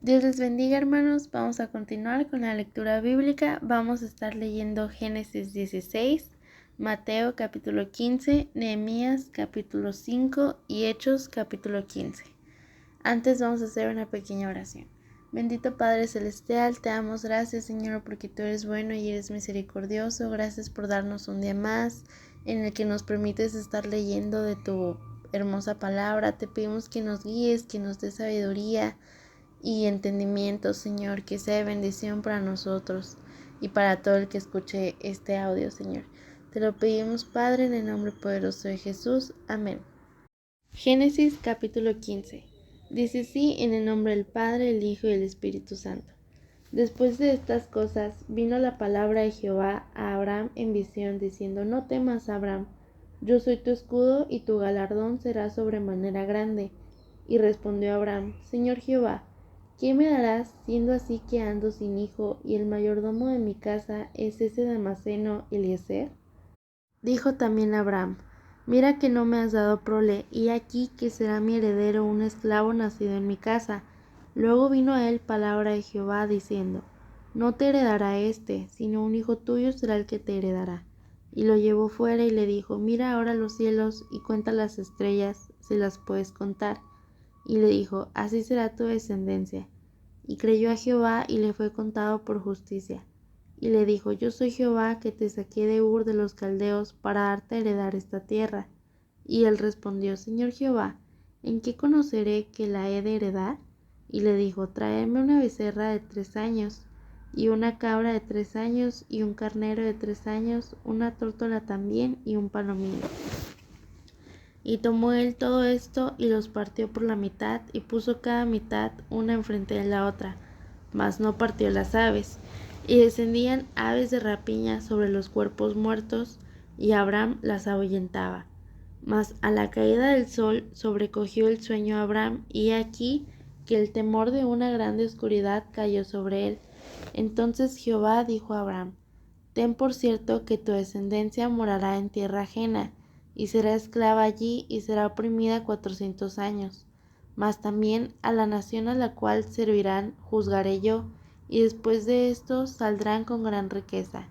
Dios les bendiga, hermanos. Vamos a continuar con la lectura bíblica. Vamos a estar leyendo Génesis 16, Mateo capítulo 15, Nehemías capítulo 5 y Hechos capítulo 15. Antes vamos a hacer una pequeña oración. Bendito Padre Celestial, te damos gracias, Señor, porque tú eres bueno y eres misericordioso. Gracias por darnos un día más en el que nos permites estar leyendo de tu hermosa palabra. Te pedimos que nos guíes, que nos des sabiduría y entendimiento, Señor, que sea de bendición para nosotros y para todo el que escuche este audio, Señor. Te lo pedimos, Padre, en el nombre poderoso de Jesús. Amén. Génesis capítulo 15. Dice así en el nombre del Padre, el Hijo y el Espíritu Santo. Después de estas cosas, vino la palabra de Jehová a Abraham en visión, diciendo: No temas, Abraham, yo soy tu escudo y tu galardón será sobremanera grande. Y respondió Abraham: Señor Jehová, ¿qué me darás, siendo así que ando sin hijo, y el mayordomo de mi casa es ese Damaseno Eliezer? Dijo también Abraham: Mira que no me has dado prole, y aquí que será mi heredero un esclavo nacido en mi casa. Luego vino a él palabra de Jehová, diciendo: No te heredará éste, sino un hijo tuyo será el que te heredará. Y lo llevó fuera y le dijo: Mira ahora los cielos y cuenta las estrellas, si las puedes contar. Y le dijo: Así será tu descendencia. Y creyó a Jehová y le fue contado por justicia. Y le dijo: Yo soy Jehová que te saqué de Ur de los Caldeos para darte a heredar esta tierra. Y él respondió: Señor Jehová, ¿en qué conoceré que la he de heredar? Y le dijo: Tráeme una becerra de 3 años, y una cabra de 3 años, y un carnero de 3 años, una tórtola también, y un palomino. Y tomó él todo esto, y los partió por la mitad, y puso cada mitad una enfrente de la otra, mas no partió las aves. Y descendían aves de rapiña sobre los cuerpos muertos, y Abraham las ahuyentaba. Mas a la caída del sol sobrecogió el sueño a Abraham, y he aquí que el temor de una grande oscuridad cayó sobre él. Entonces Jehová dijo a Abraham: Ten por cierto que tu descendencia morará en tierra ajena, y será esclava allí, y será oprimida 400 años. Mas también a la nación a la cual servirán juzgaré yo, y después de esto saldrán con gran riqueza.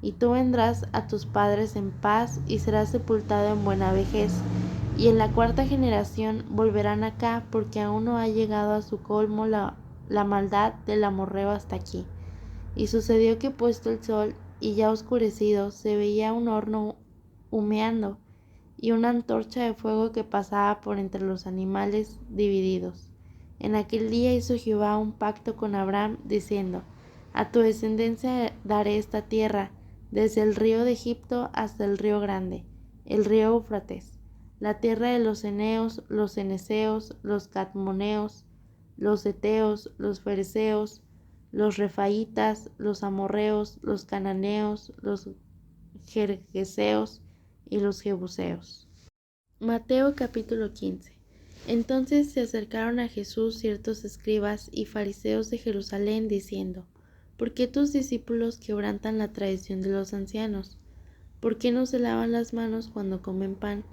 Y tú vendrás a tus padres en paz, y serás sepultado en buena vejez. Y en la 4ª generación volverán acá, porque aún no ha llegado a su colmo la maldad del amorreo hasta aquí. Y sucedió que puesto el sol y ya oscurecido, se veía un horno humeando, y una antorcha de fuego que pasaba por entre los animales divididos. En aquel día hizo Jehová un pacto con Abraham, diciendo: A tu descendencia daré esta tierra, desde el río de Egipto hasta el río grande, el río Éufrates, la tierra de los eneos, los cenezeos, los cadmoneos, los heteos, los fereceos, los refaitas, los amorreos, los cananeos, los gergeseos y los jebuseos. Mateo capítulo 15. Entonces se acercaron a Jesús ciertos escribas y fariseos de Jerusalén, diciendo: ¿Por qué tus discípulos quebrantan la tradición de los ancianos? ¿Por qué no se lavan las manos cuando comen pan?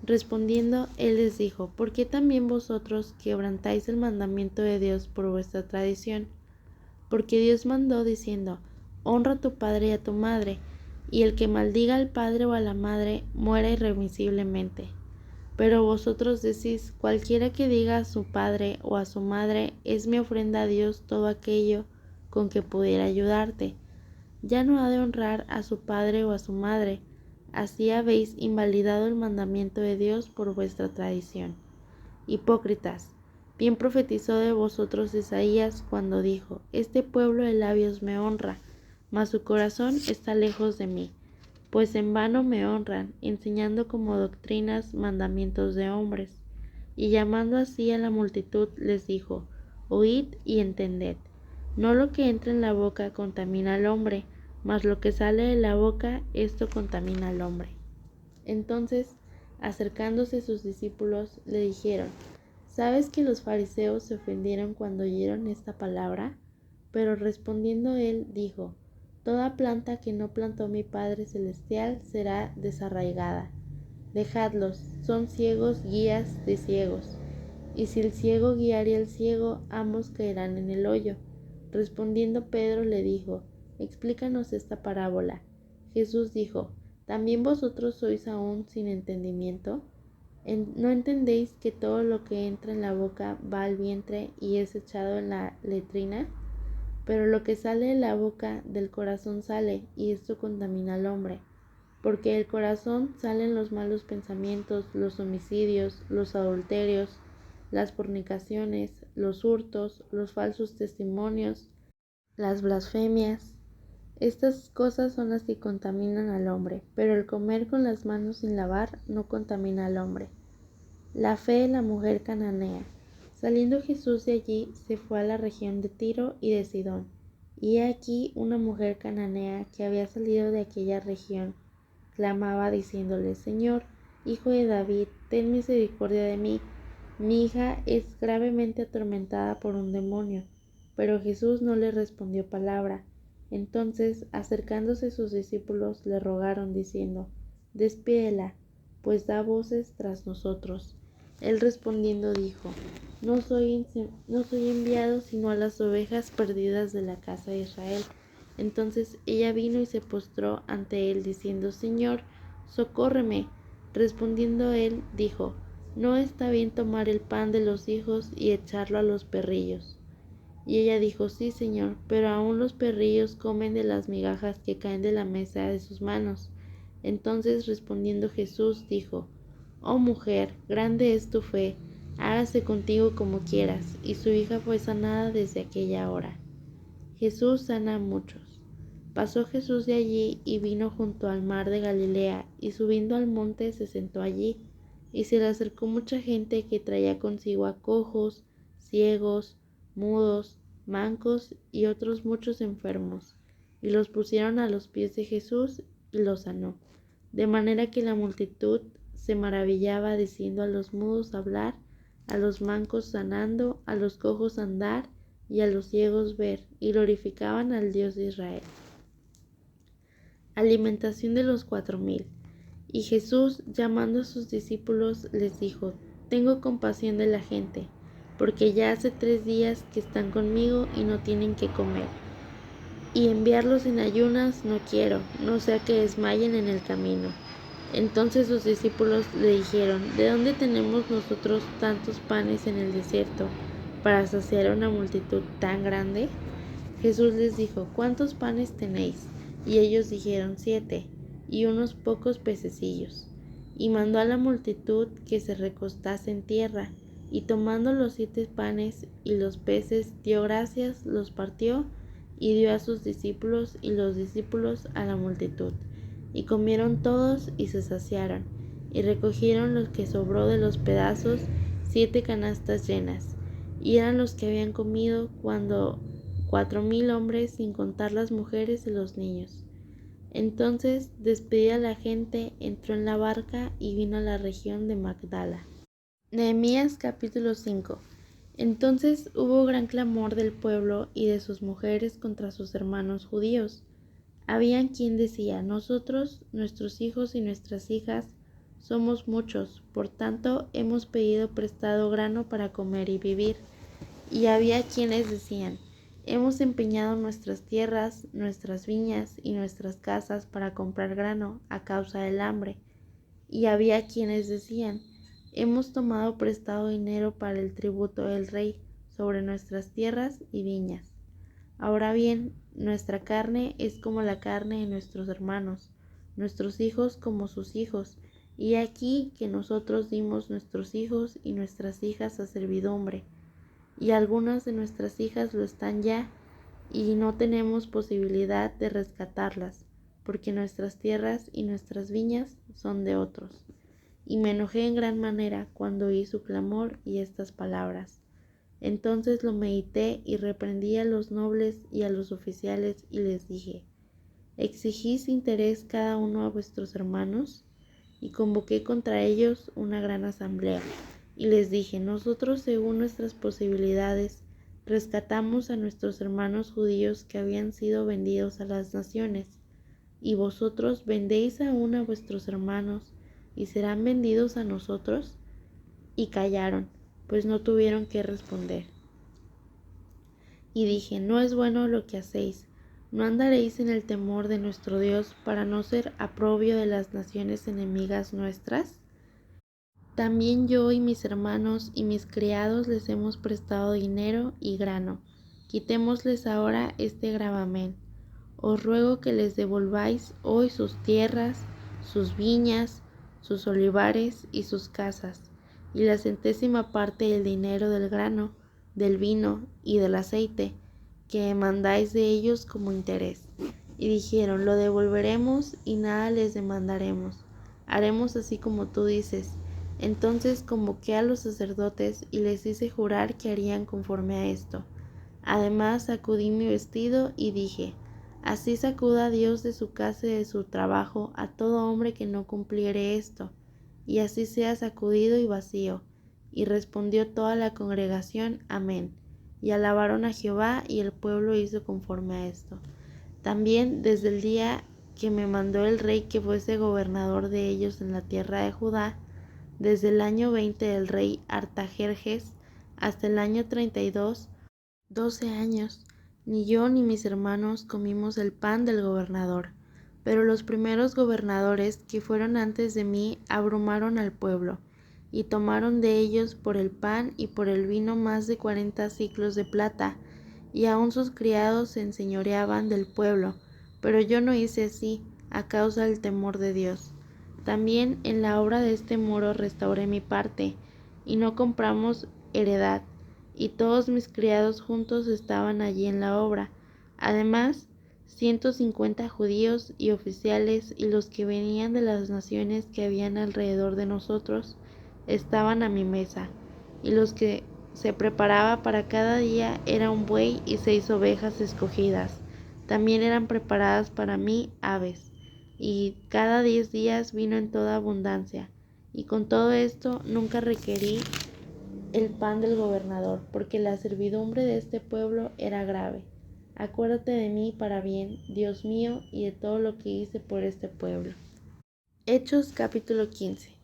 Respondiendo, él les dijo: ¿Por qué también vosotros quebrantáis el mandamiento de Dios por vuestra tradición? Porque Dios mandó diciendo: Honra a tu padre y a tu madre, y el que maldiga al padre o a la madre muera irremisiblemente. Pero vosotros decís: Cualquiera que diga a su padre o a su madre: Es mi ofrenda a Dios todo aquello con que pudiera ayudarte, ya no ha de honrar a su padre o a su madre. Así habéis invalidado el mandamiento de Dios por vuestra tradición. Hipócritas, bien profetizó de vosotros Isaías cuando dijo: Este pueblo de labios me honra, mas su corazón está lejos de mí, pues en vano me honran, enseñando como doctrinas mandamientos de hombres. Y llamando así a la multitud les dijo: Oíd y entended. No lo que entra en la boca contamina al hombre, mas lo que sale de la boca, esto contamina al hombre. Entonces, acercándose sus discípulos, le dijeron: ¿Sabes que los fariseos se ofendieron cuando oyeron esta palabra? Pero respondiendo él, dijo: Toda planta que no plantó mi Padre Celestial será desarraigada. Dejadlos, son ciegos guías de ciegos. y si el ciego guiare al ciego, ambos caerán en el hoyo. Respondiendo Pedro le dijo: Explícanos esta parábola. Jesús dijo: ¿También vosotros sois aún sin entendimiento? ¿No entendéis que todo lo que entra en la boca va al vientre y es echado en la letrina? Pero lo que sale de la boca del corazón sale, y esto contamina al hombre. Porque del corazón salen los malos pensamientos, los homicidios, los adulterios, las fornicaciones, los hurtos, los falsos testimonios, las blasfemias. Estas cosas son las que contaminan al hombre, pero el comer con las manos sin lavar no contamina al hombre. La fe de la mujer cananea. Saliendo Jesús de allí, se fue a la región de Tiro y de Sidón. Y he aquí una mujer cananea que había salido de aquella región clamaba diciéndole: Señor, hijo de David, ten misericordia de mí. Mi hija es gravemente atormentada por un demonio. Pero Jesús no le respondió palabra. Entonces, acercándose sus discípulos, le rogaron diciendo: Despídela, pues da voces tras nosotros. Él respondiendo dijo: No soy enviado sino a las ovejas perdidas de la casa de Israel. Entonces ella vino y se postró ante él, diciendo: Señor, socórreme. Respondiendo él, dijo: No está bien tomar el pan de los hijos y echarlo a los perrillos. Y ella dijo: Sí, Señor, pero aún los perrillos comen de las migajas que caen de la mesa de sus manos. Entonces respondiendo Jesús dijo: Oh mujer, grande es tu fe, hágase contigo como quieras. Y su hija fue sanada desde aquella hora. Jesús sana a muchos. Pasó Jesús de allí y vino junto al mar de Galilea, y subiendo al monte se sentó allí. Y se le acercó mucha gente que traía consigo a cojos, ciegos, mudos, mancos y otros muchos enfermos, y los pusieron a los pies de Jesús y los sanó. De manera que la multitud se maravillaba, diciendo: a los mudos hablar, a los mancos sanando, a los cojos andar, y a los ciegos ver, y glorificaban al Dios de Israel. Alimentación de los 4000. Y Jesús, llamando a sus discípulos, les dijo: Tengo compasión de la gente, porque ya hace 3 días que están conmigo y no tienen qué comer. Y enviarlos en ayunas no quiero, no sea que desmayen en el camino. Entonces sus discípulos le dijeron: ¿De dónde tenemos nosotros tantos panes en el desierto para saciar a una multitud tan grande? Jesús les dijo: ¿Cuántos panes tenéis? Y ellos dijeron: 7, y unos pocos pececillos. Y mandó a la multitud que se recostase en tierra, y tomando los 7 panes y los peces, dio gracias, los partió, y dio a sus discípulos, y los discípulos a la multitud. Y comieron todos y se saciaron, y recogieron lo que sobró de los pedazos, 7 canastas llenas. Y eran los que habían comido 4000 hombres, sin contar las mujeres y los niños. Entonces, despedida la gente, entró en la barca y vino a la región de Magdala. Nehemías capítulo 5. Entonces hubo gran clamor del pueblo y de sus mujeres contra sus hermanos judíos. Habían quien decía: nosotros, nuestros hijos y nuestras hijas, somos muchos, por tanto hemos pedido prestado grano para comer y vivir. Y había quienes decían: hemos empeñado nuestras tierras, nuestras viñas y nuestras casas para comprar grano a causa del hambre. Y había quienes decían: hemos tomado prestado dinero para el tributo del rey sobre nuestras tierras y viñas. Ahora bien, nuestra carne es como la carne de nuestros hermanos, nuestros hijos como sus hijos, y aquí que nosotros dimos nuestros hijos y nuestras hijas a servidumbre, y algunas de nuestras hijas lo están ya, y no tenemos posibilidad de rescatarlas, porque nuestras tierras y nuestras viñas son de otros. Y me enojé en gran manera cuando oí su clamor y estas palabras. Entonces lo medité y reprendí a los nobles y a los oficiales y les dije: ¿exigís interés cada uno a vuestros hermanos? Y convoqué contra ellos una gran asamblea. Y les dije: nosotros, según nuestras posibilidades, rescatamos a nuestros hermanos judíos que habían sido vendidos a las naciones. ¿Y vosotros vendéis aún a vuestros hermanos y serán vendidos a nosotros? Y callaron. pues no tuvieron qué responder. Y dije, no es bueno lo que hacéis, no andaréis en el temor de nuestro Dios para no ser oprobio de las naciones enemigas nuestras. También yo y mis hermanos y mis criados les hemos prestado dinero y grano. Quitémosles ahora este gravamen. Os ruego que les devolváis hoy sus tierras, sus viñas, sus olivares y sus casas, y la centésima parte del dinero del grano, del vino y del aceite, que mandáis de ellos como interés. Y dijeron, lo devolveremos y nada les demandaremos. Haremos así como tú dices. Entonces convoqué a los sacerdotes y les hice jurar que harían conforme a esto. Además sacudí mi vestido y dije, así sacuda Dios de su casa y de su trabajo a todo hombre que no cumpliere esto, y así sea sacudido y vacío. Y respondió toda la congregación, amén. Y alabaron a Jehová, y el pueblo hizo conforme a esto. También desde el día que me mandó el rey que fuese gobernador de ellos en la tierra de Judá, desde el año 20 del rey Artajerjes hasta el año 32, 12 años, ni yo ni mis hermanos comimos el pan del gobernador. Pero los primeros gobernadores que fueron antes de mí abrumaron al pueblo, y tomaron de ellos por el pan y por el vino más de 40 siclos de plata, y aun sus criados se enseñoreaban del pueblo. Pero yo no hice así, a causa del temor de Dios. También en la obra de este muro restauré mi parte, y no compramos heredad, y todos mis criados juntos estaban allí en la obra. Además, 150 judíos y oficiales y los que venían de las naciones que habían alrededor de nosotros estaban a mi mesa, y los que se preparaba para cada día era un buey y 6 ovejas escogidas. También eran preparadas para mí aves, y cada 10 días vino en toda abundancia. Y con todo esto nunca requerí el pan del gobernador, porque la servidumbre de este pueblo era grave. Acuérdate de mí para bien, Dios mío, y de todo lo que hice por este pueblo. Hechos capítulo 15.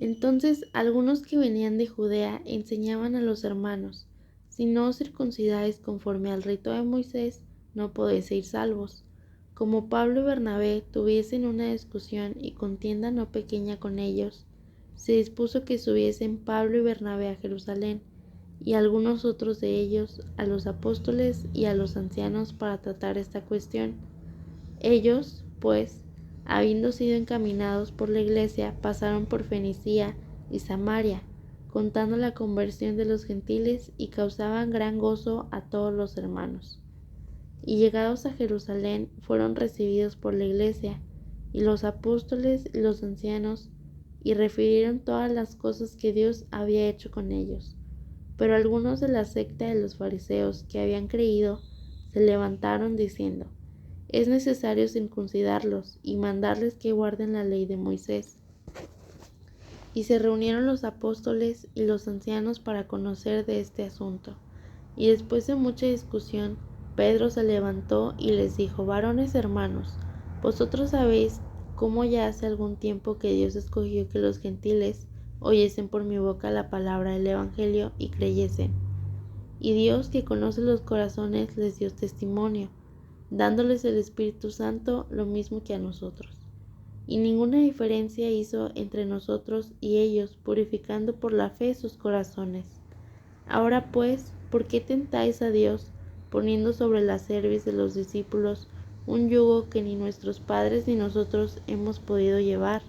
Entonces algunos que venían de Judea enseñaban a los hermanos, si no os circuncidáis conforme al rito de Moisés, no podéis ser salvos. Como Pablo y Bernabé tuviesen una discusión y contienda no pequeña con ellos, se dispuso que subiesen Pablo y Bernabé a Jerusalén, y algunos otros de ellos a los apóstoles y a los ancianos para tratar esta cuestión. Ellos, pues, habiendo sido encaminados por la iglesia, pasaron por Fenicia y Samaria, contando la conversión de los gentiles, y causaban gran gozo a todos los hermanos. Y llegados a Jerusalén, fueron recibidos por la iglesia y los apóstoles y los ancianos, y refirieron todas las cosas que Dios había hecho con ellos. Pero algunos de la secta de los fariseos que habían creído se levantaron diciendo, es necesario circuncidarlos y mandarles que guarden la ley de Moisés. Y se reunieron los apóstoles y los ancianos para conocer de este asunto. Y después de mucha discusión, Pedro se levantó y les dijo, varones hermanos, vosotros sabéis cómo ya hace algún tiempo que Dios escogió que los gentiles oyesen por mi boca la palabra del Evangelio y creyesen. Y Dios, que conoce los corazones, les dio testimonio, dándoles el Espíritu Santo lo mismo que a nosotros. Y ninguna diferencia hizo entre nosotros y ellos, purificando por la fe sus corazones. Ahora pues, ¿por qué tentáis a Dios, poniendo sobre la cerviz de los discípulos un yugo que ni nuestros padres ni nosotros hemos podido llevar?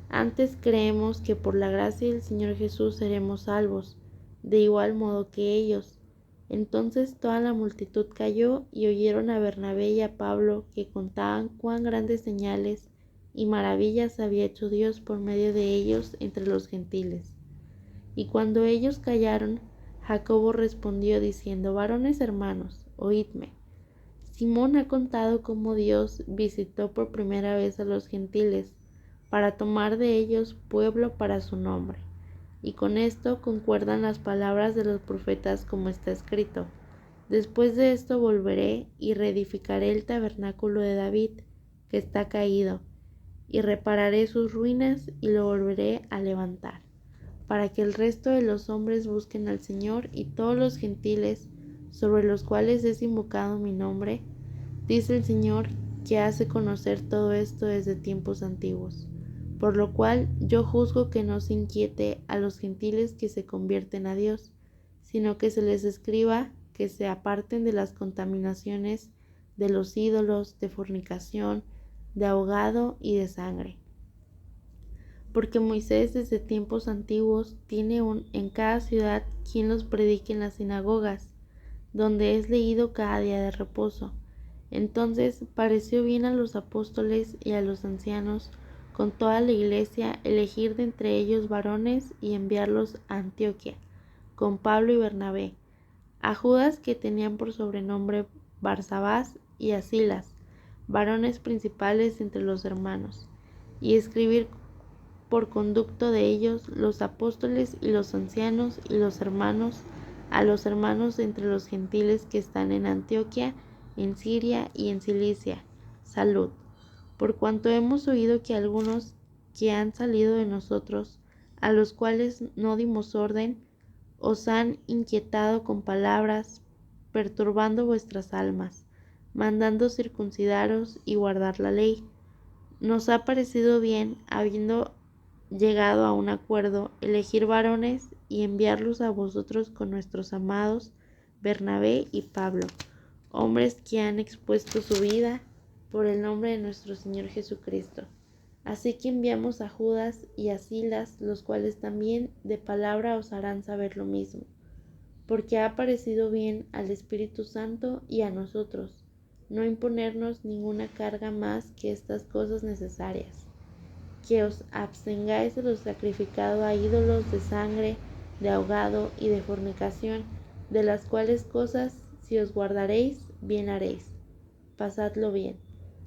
Antes creemos que por la gracia del Señor Jesús seremos salvos, de igual modo que ellos. Entonces toda la multitud calló y oyeron a Bernabé y a Pablo que contaban cuán grandes señales y maravillas había hecho Dios por medio de ellos entre los gentiles. Y cuando ellos callaron, Jacobo respondió diciendo, varones hermanos, oídme. Simón ha contado cómo Dios visitó por primera vez a los gentiles para tomar de ellos pueblo para su nombre. Y con esto concuerdan las palabras de los profetas como está escrito. Después de esto volveré y reedificaré el tabernáculo de David, que está caído, y repararé sus ruinas y lo volveré a levantar, para que el resto de los hombres busquen al Señor y todos los gentiles sobre los cuales es invocado mi nombre, dice el Señor, que hace conocer todo esto desde tiempos antiguos. Por lo cual yo juzgo que no se inquiete a los gentiles que se convierten a Dios, sino que se les escriba que se aparten de las contaminaciones de los ídolos, de fornicación, de ahogado y de sangre. Porque Moisés desde tiempos antiguos tiene en cada ciudad quien los predique en las sinagogas, donde es leído cada día de reposo. Entonces pareció bien a los apóstoles y a los ancianos con toda la iglesia elegir de entre ellos varones y enviarlos a Antioquía, con Pablo y Bernabé, a Judas, que tenían por sobrenombre Barsabás, y a Silas, varones principales entre los hermanos, y escribir por conducto de ellos los apóstoles y los ancianos y los hermanos, a los hermanos entre los gentiles que están en Antioquía, en Siria y en Cilicia, salud. Por cuanto hemos oído que algunos que han salido de nosotros, a los cuales no dimos orden, os han inquietado con palabras, perturbando vuestras almas, mandando circuncidaros y guardar la ley. Nos ha parecido bien, habiendo llegado a un acuerdo, elegir varones y enviarlos a vosotros con nuestros amados Bernabé y Pablo, hombres que han expuesto su vida por el nombre de nuestro Señor Jesucristo. Así que enviamos a Judas y a Silas, los cuales también de palabra os harán saber lo mismo, porque ha parecido bien al Espíritu Santo y a nosotros no imponernos ninguna carga más que estas cosas necesarias, que os abstengáis de lo sacrificado a ídolos, de sangre, de ahogado y de fornicación, de las cuales cosas, si os guardaréis, bien haréis. Pasadlo bien.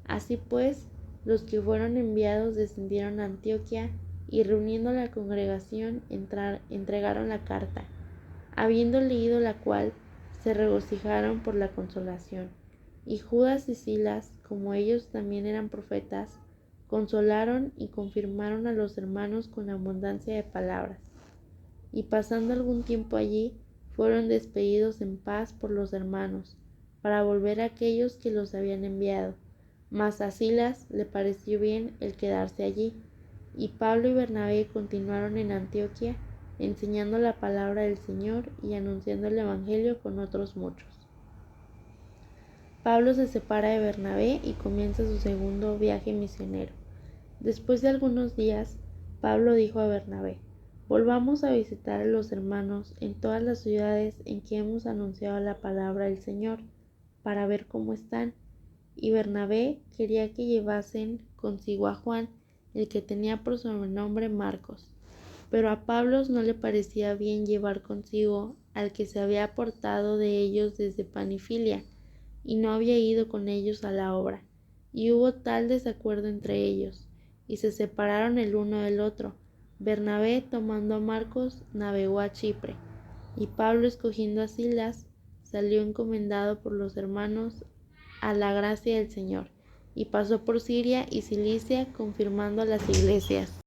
Así pues, los que fueron enviados descendieron a Antioquía y reuniendo la congregación entregaron la carta, habiendo leído la cual, se regocijaron por la consolación. Y Judas y Silas, como ellos también eran profetas, consolaron y confirmaron a los hermanos con abundancia de palabras. Y pasando algún tiempo allí, fueron despedidos en paz por los hermanos, para volver a aquellos que los habían enviado. Mas a Silas le pareció bien el quedarse allí, y Pablo y Bernabé continuaron en Antioquía, enseñando la palabra del Señor y anunciando el Evangelio con otros muchos. Pablo se separa de Bernabé y comienza su segundo viaje misionero. Después de algunos días, Pablo dijo a Bernabé: volvamos a visitar a los hermanos en todas las ciudades en que hemos anunciado la palabra del Señor, para ver cómo están. Y Bernabé quería que llevasen consigo a Juan, el que tenía por sobrenombre Marcos. Pero a Pablo no le parecía bien llevar consigo al que se había apartado de ellos desde Panfilia, y no había ido con ellos a la obra. Y hubo tal desacuerdo entre ellos, y se separaron el uno del otro. Bernabé, tomando a Marcos, navegó a Chipre, y Pablo, escogiendo a Silas, salió encomendado por los hermanos a la gracia del Señor, y pasó por Siria y Cilicia, confirmando a las iglesias.